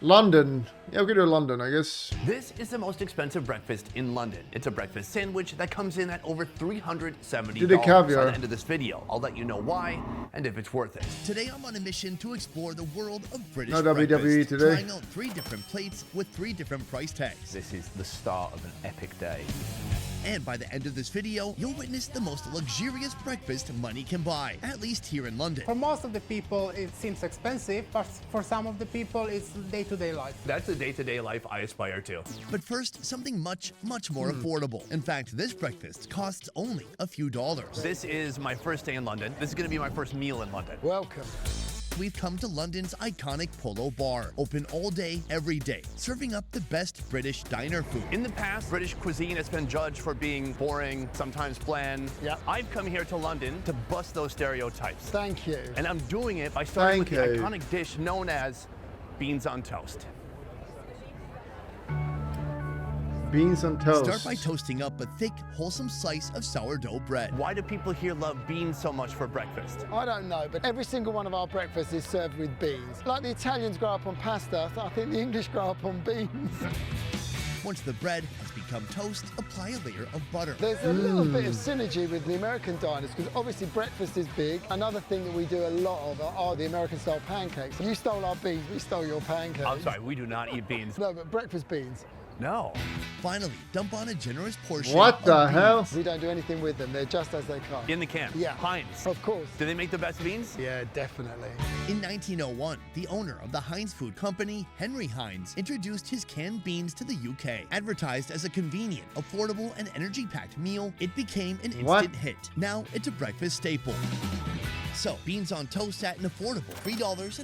London. Yeah, we could do London, I guess. This is the most expensive breakfast in London. It's a breakfast sandwich that comes in at over $370 Do the caviar. by the end of this video. I'll let you know why and if it's worth it. Today I'm on a mission to explore the world of British No breakfast, WWE today. trying out 3 different plates with 3 different price tags. This is the start of an epic day. And by the end of this video, you'll witness the most luxurious breakfast money can buy, at least here in London. For most of the people, it seems expensive, but for some of the people, it's day-to-day life. That's the day-to-day life I aspire to. But first, something much more affordable. In fact, this breakfast costs only a few dollars. This is my first day in London. This is going to be my first meal in London. Welcome. We've come to London's iconic Polo Bar, open all day, every day, serving up the best British diner food. In the past, British cuisine has been judged for being boring, sometimes bland. Yep. I've come here to London to bust those stereotypes. Thank you. And I'm doing it by starting with Thank the you. iconic dish known as beans on toast. Beans on toast. Start by toasting up a thick, wholesome slice of sourdough bread. Why do people here love beans so much for breakfast? I don't know, but every single one of our breakfasts is served with beans. Like the Italians grow up on pasta, I think the English grow up on beans. Once the bread has become toast, apply a layer of butter. There's a little bit of synergy with the American diners because obviously breakfast is big. Another thing that we do a lot of are the American-style pancakes. You stole our beans, we stole your pancakes. I'm sorry, we do not eat beans. No, but breakfast beans. No. Finally, dump on a generous portion What of the beans. hell? We don't do anything with them, they're just as they come. In the can. Yeah. Heinz. Of course. Do they make the best beans? Yeah, definitely. In 1901, the owner of the Heinz Food Company, Henry Heinz, introduced his canned beans to the UK. Advertised as a convenient, affordable, and energy-packed meal, it became an What? instant hit. Now it's a breakfast staple. So, beans on toast at an affordable $3.14 a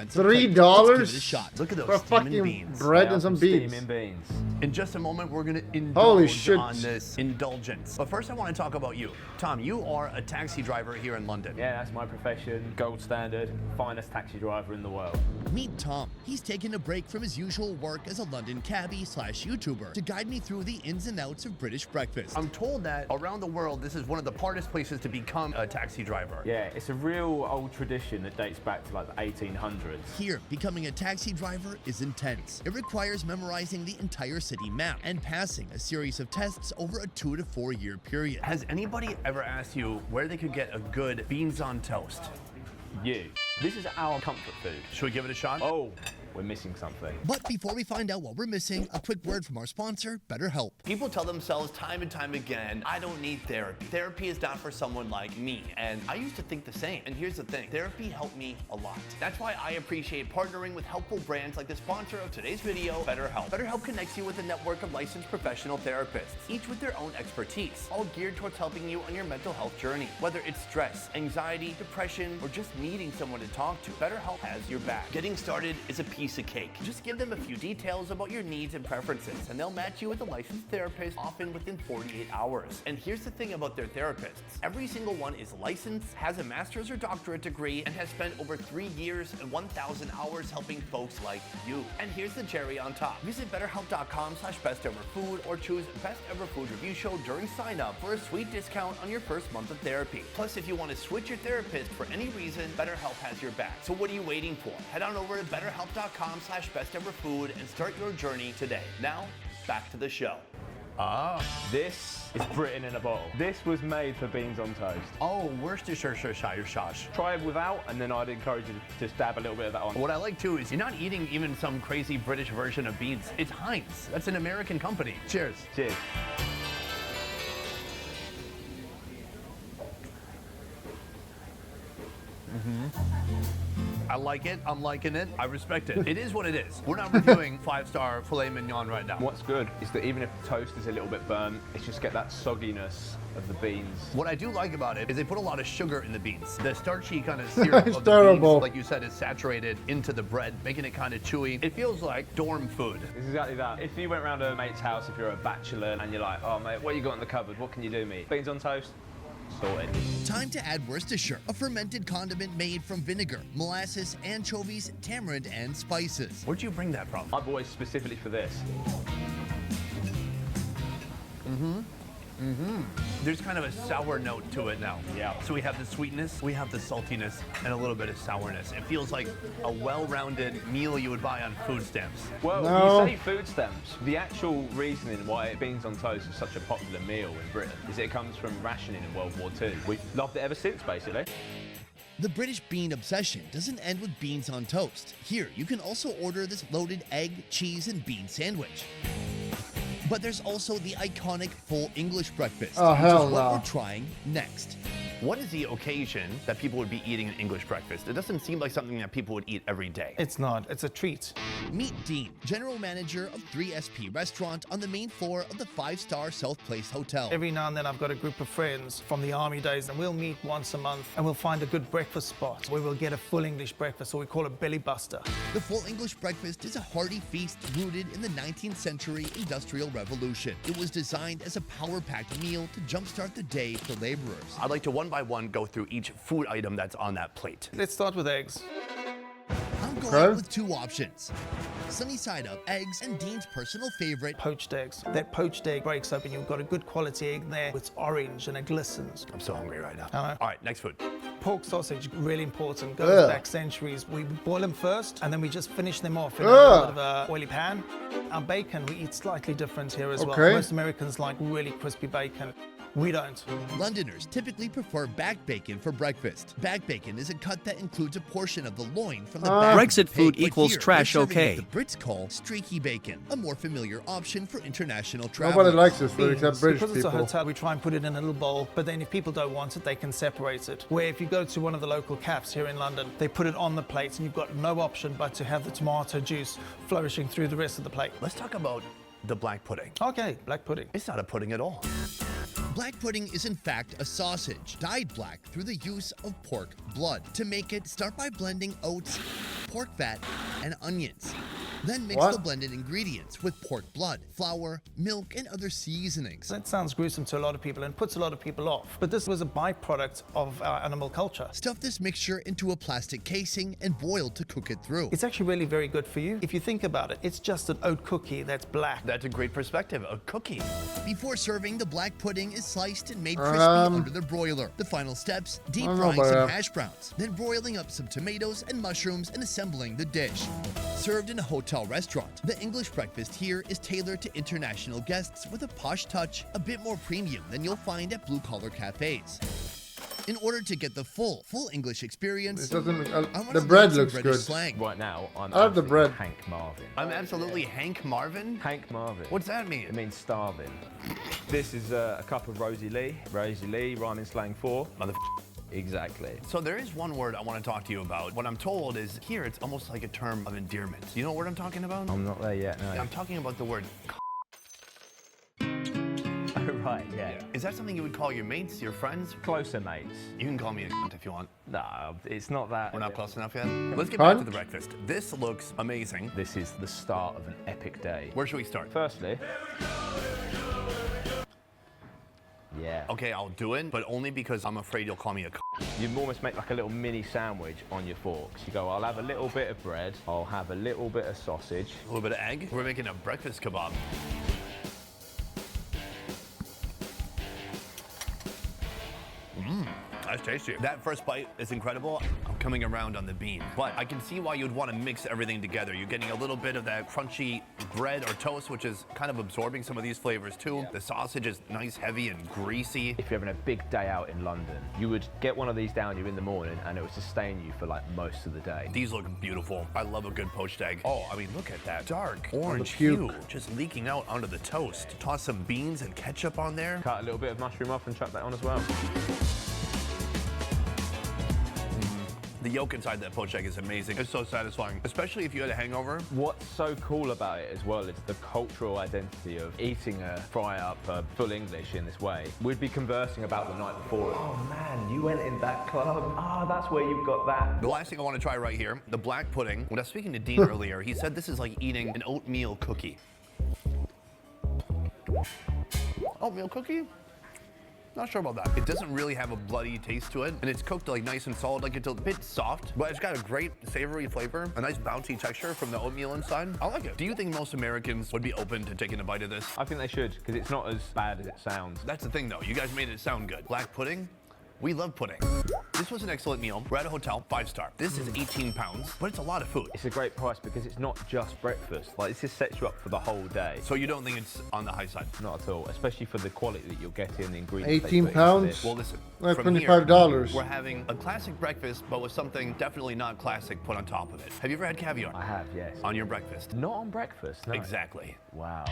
plate. $3? Let's give it a shot. Look at For those steaming fucking beans. bread and some beans. Steaming beans. In just a moment, we're going to Holy indulge shit. on this indulgence. But first, I want to talk about you. Tom, you are a taxi driver here in London. Yeah, that's my profession. Gold standard, finest taxi driver in the world. Meet Tom. He's taken a break from his usual work as a London cabbie / YouTuber to guide me through the ins and outs of British breakfast. I'm told that around the world, this is one of the hardest places to become a taxi driver. Yeah, it's a real old tradition that dates back to like the 1800s. Here, becoming a taxi driver is intense. It requires memorizing the entire city map and passing a series of tests over a 2 to 4 year period. Has anybody ever asked you where they could get a good beans on toast? You. This is our comfort food. Should we give it a shot? Oh, we're missing something. But before we find out what we're missing, a quick word from our sponsor, BetterHelp. People tell themselves time and time again, I don't need therapy. Therapy is not for someone like me. And I used to think the same. And here's the thing, therapy helped me a lot. That's why I appreciate partnering with helpful brands like the sponsor of today's video, BetterHelp. BetterHelp connects you with a network of licensed professional therapists, each with their own expertise, all geared towards helping you on your mental health journey. Whether it's stress, anxiety, depression, or just needing someone to talk to, BetterHelp has your back. Getting started is a piece of cake. Just give them a few details about your needs and preferences, and they'll match you with a licensed therapist, often within 48 hours. And here's the thing about their therapists. Every single one is licensed, has a master's or doctorate degree, and has spent over 3 years and 1,000 hours helping folks like you. And here's the cherry on top. Visit BetterHelp.com/BestEverFood or choose Best Ever Food Review Show during sign up for a sweet discount on your first month of therapy. Plus, if you want to switch your therapist for any reason, BetterHelp has your back. So what are you waiting for? Head on over to BetterHelp.com/BestEverFood and start your journey today. Now, back to the show. This is Britain in a bottle. This was made for beans on toast. Oh, Worcestershire sauce. Try it without, and then I'd encourage you to just dab a little bit of that on. What I like too is you're not eating even some crazy British version of beans. It's Heinz. That's an American company. Cheers. Cheers. I like it. I'm liking it. I respect it. It is what it is. We're not reviewing 5-star filet mignon right now. What's good is that even if the toast is a little bit burnt, it's just get that sogginess of the beans. What I do like about it is they put a lot of sugar in the beans. The starchy kind of syrup It's of the terrible. beans, like you said, is saturated into the bread, making it kind of chewy. It feels like dorm food. It's exactly that. If you went round a mate's house, if you're a bachelor, and you're like, oh mate, what you got in the cupboard? What can you do me? Beans on toast? Sorted. Time to add Worcestershire, a fermented condiment made from vinegar, molasses, anchovies, tamarind, and spices. Where'd you bring that from? I bought it specifically for this. There's kind of a sour note to it now. Yeah. So we have the sweetness, we have the saltiness, and a little bit of sourness. It feels like a well-rounded meal you would buy on food stamps. Well, No. you say food stamps. The actual reasoning why beans on toast is such a popular meal in Britain is it comes from rationing in World War II. We've loved it ever since, basically. The British bean obsession doesn't end with beans on toast. Here, you can also order this loaded egg, cheese, and bean sandwich. But there's also the iconic full English breakfast, Oh, which hell is what no. we're trying next. What is the occasion that people would be eating an English breakfast? It doesn't seem like something that people would eat every day. It's not. It's a treat. Meet Dean, general manager of 3SP Restaurant on the main floor of the 5-star South Place Hotel. Every now and then I've got a group of friends from the army days and we'll meet once a month and we'll find a good breakfast spot where we'll get a full English breakfast, or we call it belly buster. The full English breakfast is a hearty feast rooted in the 19th century Industrial Revolution. It was designed as a power-packed meal to jumpstart the day for laborers. I'd like to one by one go through each food item that's on that plate. Let's start with eggs. I'm going Okay. with 2 options. Sunny side up eggs and Dean's personal favorite, Poached eggs. That poached egg breaks open, you've got a good quality egg there. It's orange and it glistens. I'm so hungry right now. I know. All right, next food. Pork sausage, really important, goes Ugh. back centuries. We boil them first and then we just finish them off in a little bit of a oily pan. Our bacon, we eat slightly different here as well. Okay. Most Americans like really crispy bacon. We don't. Londoners typically prefer back bacon for breakfast. Back bacon is a cut that includes a portion of the loin from the back. Brexit of the pig, food but equals here, trash we're serving okay. what the Brits call streaky bacon, a more familiar option for international Nobody travelers. likes this food Beans, except British because it's a people. hotel, we try and put it in a little bowl, but then if people don't want it, they can separate it. Where if you go to one of the local cafes here in London, they put it on the plate and you've got no option but to have the tomato juice flourishing through the rest of the plate. Let's talk about the black pudding. Okay, black pudding. It's not a pudding at all. Black pudding is in fact a sausage, dyed black through the use of pork blood. To make it, start by blending oats, pork fat, and onions. Then mix What? the blended ingredients with pork blood, flour, milk, and other seasonings. That sounds gruesome to a lot of people and puts a lot of people off. But this was a byproduct of our animal culture. Stuff this mixture into a plastic casing and boil to cook it through. It's actually really very good for you. If you think about it, it's just an oat cookie that's black. That's a great perspective. A cookie. Before serving, the black pudding is sliced and made crispy under the broiler. The final steps, deep I don't know frying about some that. hash browns, then broiling up some tomatoes and mushrooms and assembling the dish. Served in a hotel restaurant, the English breakfast here is tailored to international guests with a posh touch, a bit more premium than you'll find at blue-collar cafes. In order to get the full English experience, It doesn't. I want The to bread learn some looks British good. slang. Right now, I'm I love the absolutely bread. Hank Marvin. I'm absolutely Hank Marvin. Hank Marvin. What's that It mean? means starving. This is a cup of Rosie Lee. Rosie Lee, rhyming slang for. Exactly. So there is one word I want to talk to you about. What I'm told is here it's almost like a term of endearment. You know what word I'm talking about? I'm not there yet, no. I'm talking about the word Oh, right, yeah. Is that something you would call your mates, your friends? Closer mates. You can call me a if you want. No, it's not that. We're not close enough yet. Let's get back to Cunt. the breakfast. This looks amazing. This is the start of an epic day. Where should we start? Firstly, yeah. Okay, I'll do it, but only because I'm afraid you'll call me a You almost make like a little mini sandwich on your forks. You go, I'll have a little bit of bread, I'll have a little bit of sausage. A little bit of egg. We're making a breakfast kebab. That's tasty. That first bite is incredible. I'm coming around on the bean, but I can see why you'd want to mix everything together. You're getting a little bit of that crunchy bread or toast, which is kind of absorbing some of these flavors too. The sausage is nice, heavy, and greasy. If you're having a big day out in London, you would get one of these down you in the morning and it would sustain you for like most of the day. These look beautiful. I love a good poached egg. Oh, I mean, look at that dark orange puke. hue just leaking out onto the toast. Toss some beans and ketchup on there. Cut a little bit of mushroom off and chuck that on as well. The yolk inside that poached egg is amazing. It's so satisfying, especially if you had a hangover. What's so cool about it as well is the cultural identity of eating a fry-up full English in this way. We'd be conversing about the night before. Oh man, you went in that club. Ah, that's where you got that. The last thing I want to try right here, the black pudding. When I was speaking to Dean earlier, he said this is like eating an oatmeal cookie. Oatmeal cookie? Not sure about that. It doesn't really have a bloody taste to it, and it's cooked like nice and solid, like it's a bit soft, but it's got a great savory flavor, a nice bouncy texture from the oatmeal inside. I like it. Do you think most Americans would be open to taking a bite of this? I think they should, because it's not as bad as it sounds. That's the thing though, you guys made it sound good. Black pudding? We love pudding. This was an excellent meal. We're at a hotel, 5-star. This is 18 pounds, but it's a lot of food. It's a great price because it's not just breakfast. Like, this just sets you up for the whole day. So you don't think it's on the high side? Not at all, especially for the quality that you'll get in the ingredients. 18 pounds? Well, listen. Like from here, $25. we're having a classic breakfast, but with something definitely not classic put on top of it. Have you ever had caviar? I have, yes. On your breakfast? Not on breakfast, no. Exactly. Wow.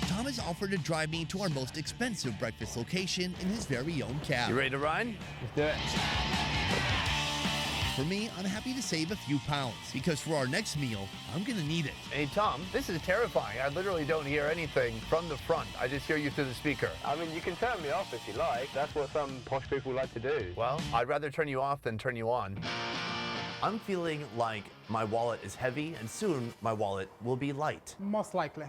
Tom has offered to drive me to our most expensive breakfast location in his very own cab. You ready to ride? Let's do it. For me, I'm happy to save a few pounds because for our next meal, I'm gonna need it. Hey, Tom, this is terrifying. I literally don't hear anything from the front. I just hear you through the speaker. I mean, you can turn me off if you like. That's what some posh people like to do. Well, I'd rather turn you off than turn you on. I'm feeling like my wallet is heavy, and soon my wallet will be light. Most likely.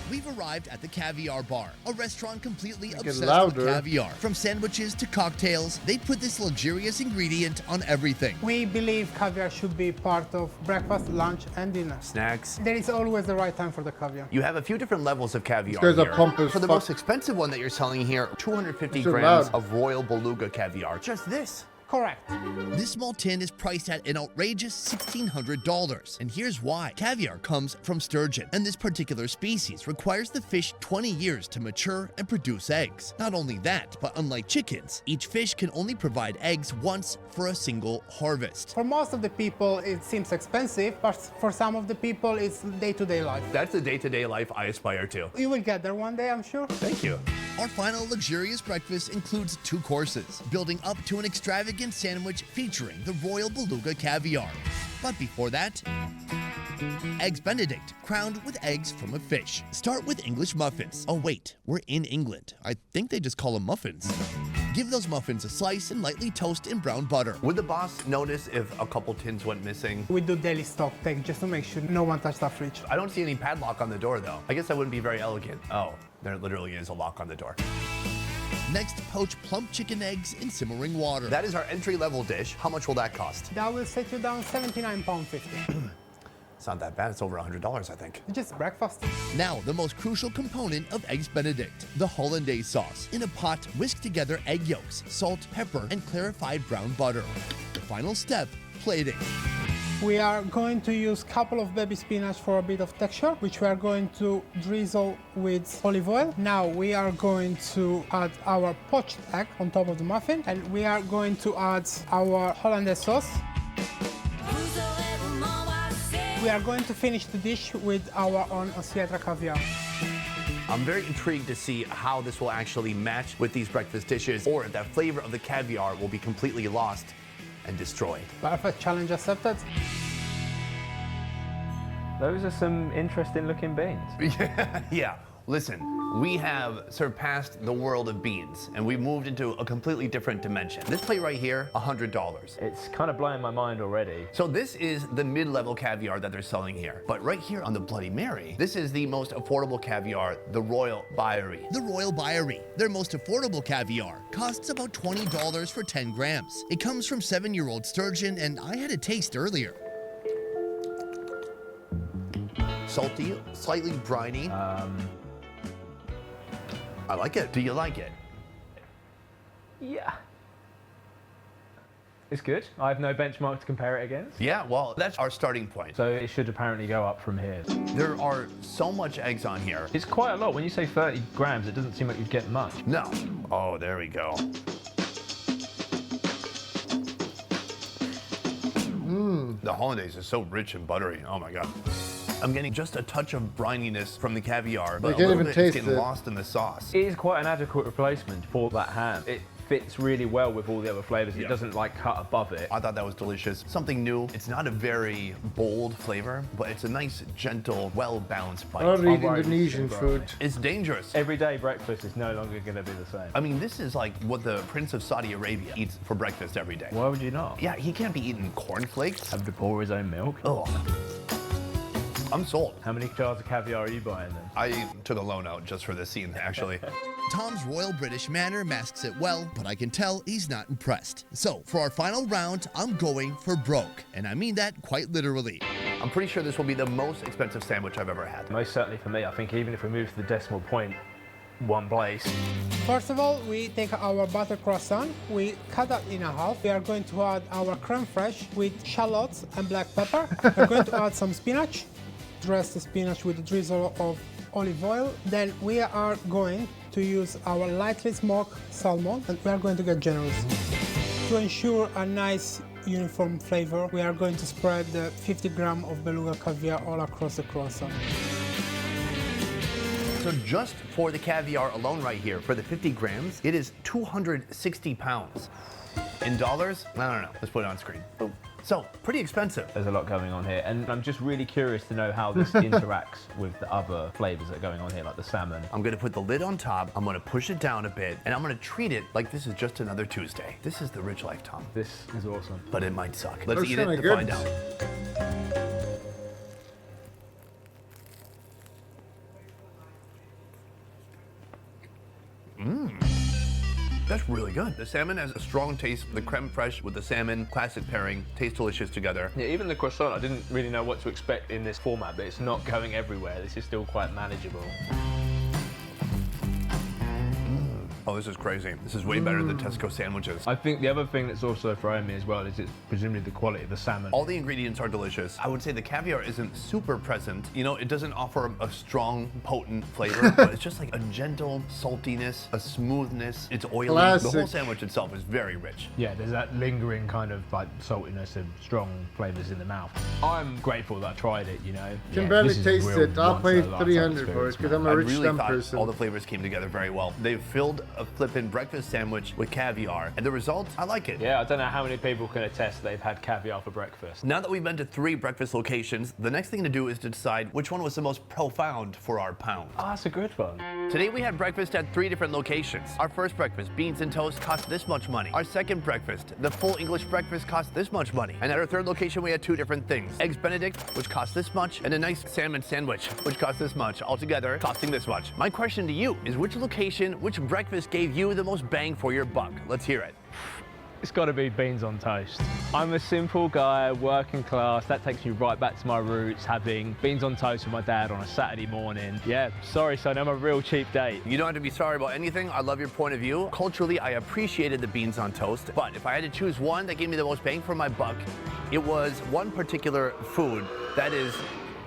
We've arrived at the Caviar Bar, a restaurant completely obsessed louder. with caviar. From sandwiches to cocktails, they put this luxurious ingredient on everything. We believe caviar should be part of breakfast, lunch, and dinner. Snacks. There is always the right time for the caviar. You have a few different levels of caviar These guys are here. plump as For the fuck. most expensive one that you're selling here, 250 So grams loud. of royal beluga caviar. Just this. Correct. This small tin is priced at an outrageous $1,600. And here's why. Caviar comes from sturgeon, and this particular species requires the fish 20 years to mature and produce eggs. Not only that, but unlike chickens, each fish can only provide eggs once for a single harvest. For most of the people, it seems expensive, but for some of the people, it's day-to-day life. That's the day-to-day life I aspire to. You will get there one day, I'm sure. Thank you. Our final luxurious breakfast includes 2 courses, building up to an extravagant sandwich featuring the Royal Beluga caviar. But before that, Eggs Benedict, crowned with eggs from a fish. Start with English muffins. Oh wait, we're in England. I think they just call them muffins. Give those muffins a slice and lightly toast in brown butter. Would the boss notice if a couple tins went missing? We do daily stock take just to make sure no one touched our fridge. I don't see any padlock on the door though. I guess that wouldn't be very elegant. Oh, there literally is a lock on the door. Next, poach plump chicken eggs in simmering water. That is our entry-level dish. How much will that cost? That will set you down £79.50. It's not that bad. It's over $100, I think. Just breakfast. Now, the most crucial component of Eggs Benedict, the hollandaise sauce. In a pot, whisk together egg yolks, salt, pepper, and clarified brown butter. The final step, plating. We are going to use a couple of baby spinach for a bit of texture, which we are going to drizzle with olive oil. Now we are going to add our poached egg on top of the muffin, and we are going to add our hollandaise sauce. We are going to finish the dish with our own Osietra caviar. I'm very intrigued to see how this will actually match with these breakfast dishes, or if that flavor of the caviar will be completely lost and destroyed. Perfect, challenge accepted. Those are some interesting looking beans. Yeah, listen, we have surpassed the world of beans, and we've moved into a completely different dimension. This plate right here, $100. It's kind of blowing my mind already. So this is the mid-level caviar that they're selling here. But right here on the Bloody Mary, this is the most affordable caviar, the Royal Bairy. The Royal Bairy, their most affordable caviar, costs about $20 for 10 grams. It comes from 7-year-old sturgeon, and I had a taste earlier. Salty, slightly briny. I like it. Do you like it? Yeah. It's good. I have no benchmark to compare it against. Yeah, well, that's our starting point. So it should apparently go up from here. There are so much eggs on here. It's quite a lot. When you say 30 grams, it doesn't seem like you'd get much. No. Oh, there we go. The hollandaise is so rich and buttery. Oh my God. I'm getting just a touch of brininess from the caviar, but a can't little even bit is taste getting it. lost in the sauce. It is quite an adequate replacement for that ham. It fits really well with all the other flavors. Yeah. It doesn't like cut above it. I thought that was delicious. Something new. It's not a very bold flavor, but it's a nice, gentle, well-balanced bite. I don't eat right, Indonesian it's food. It's dangerous. Everyday breakfast is no longer going to be the same. I mean, this is like what the Prince of Saudi Arabia eats for breakfast every day. Why would you not? Yeah, he can't be eating cornflakes. Have to pour his own milk? Oh, I'm sold. How many jars of caviar are you buying then? I took a loan out just for this scene, actually. Tom's royal British manner masks it well, but I can tell he's not impressed. So, for our final round, I'm going for broke. And I mean that quite literally. I'm pretty sure this will be the most expensive sandwich I've ever had. Most certainly for me. I think even if we move to the decimal point, one place. First of all, we take our butter croissant, we cut that in half. We are going to add our creme fraiche with shallots and black pepper. We're going to add some spinach, dress the spinach with a drizzle of olive oil. Then we are going to use our lightly smoked salmon, and we are going to get generous. To ensure a nice uniform flavor, we are going to spread the 50 grams of beluga caviar all across the croissant. So just for the caviar alone right here, for the 50 grams, it is 260 pounds. In dollars, I don't know. Let's put it on screen. Boom. So, pretty expensive. There's a lot going on here, and I'm just really curious to know how this interacts with the other flavors that are going on here, like the salmon. I'm gonna put the lid on top, I'm gonna push it down a bit, and I'm gonna treat it like this is just another Tuesday. This is the rich life, Tom. This is awesome. But it might suck. Let's That's eat it kinda to good. find out. That's really good. The salmon has a strong taste. The creme fraiche with the salmon, classic pairing, taste delicious together. Yeah, even the croissant, I didn't really know what to expect in this format, but it's not going everywhere. This is still quite manageable. Oh, this is crazy. This is way better than Tesco sandwiches. I think the other thing that's also throwing me as well is it's presumably the quality of the salmon. All the ingredients are delicious. I would say the caviar isn't super present. You know, it doesn't offer a strong, potent flavor, but it's just like a gentle saltiness, a smoothness. It's oily. Classic. The whole sandwich itself is very rich. Yeah, there's that lingering kind of like saltiness and strong flavors in the mouth. I'm grateful that I tried it, you know. Can Yeah, barely this is a taste real it. I'll pay once-in-a-lifetime 300 for it experience, because man. I'm I a rich really dumb thought person. all the flavors came together very well. They've filled a flippin' breakfast sandwich with caviar, and the result, I like it. Yeah, I don't know how many people can attest they've had caviar for breakfast. Now that we've been to 3 breakfast locations, the next thing to do is to decide which one was the most profound for our pound. Oh, that's a good one. Today we had breakfast at 3 different locations. Our first breakfast, beans and toast, cost this much money. Our second breakfast, the full English breakfast, cost this much money. And at our third location we had 2 different things. Eggs Benedict, which cost this much, and a nice salmon sandwich, which cost this much, altogether costing this much. My question to you is which location, which breakfast gave you the most bang for your buck? Let's hear it. It's got to be beans on toast. I'm a simple guy, working class. That takes me right back to my roots, having beans on toast with my dad on a Saturday morning. Yeah, sorry son, I'm a real cheap date. You don't have to be sorry about anything. I love your point of view. Culturally, I appreciated the beans on toast, but if I had to choose one that gave me the most bang for my buck, it was one particular food, that is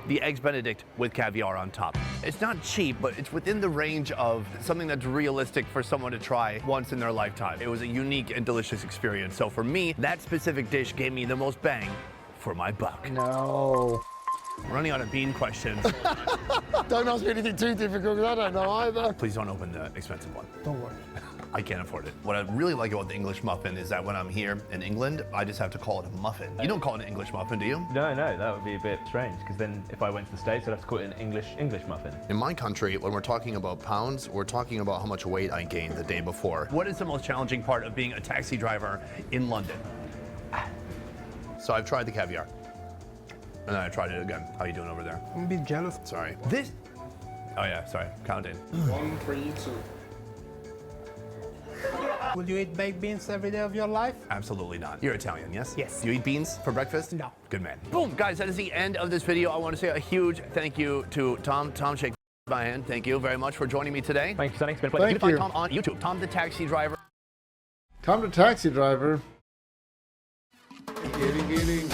the Eggs Benedict with caviar on top. It's not cheap, but it's within the range of something that's realistic for someone to try once in their lifetime. It was a unique and delicious experience. So for me, that specific dish gave me the most bang for my buck. No. We're running out of bean questions. Don't ask me anything too difficult because I don't know either. Please don't open the expensive one. Don't worry. I can't afford it. What I really like about the English muffin is that when I'm here in England, I just have to call it a muffin. You don't call it an English muffin, do you? No, that would be a bit strange, because then if I went to the States, I'd have to call it an English muffin. In my country, when we're talking about pounds, we're talking about how much weight I gained the day before. What is the most challenging part of being a taxi driver in London? So I've tried the caviar. And then I tried it again. How you doing over there? I'm a bit jealous. Sorry. This... Oh yeah, sorry. Counting. 1, 3, 2. Will you eat baked beans every day of your life? Absolutely not. You're Italian, yes? Yes. You eat beans for breakfast? No. Good man. Boom, guys, that is the end of this video. I want to say a huge thank you to Tom. Tom, shake my hand. Thank you very much for joining me today. Thank you, Sonny. It's been a pleasure. Thank You can you. find Tom on YouTube. Tom the Taxi Driver. Tom the taxi driver. Giling-giling,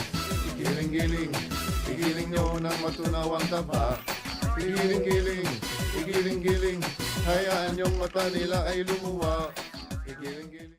giling-giling, giling nyo ng matunawang taba. Giling-giling, giling-giling, hayaan yung mata nila ay lumuwa.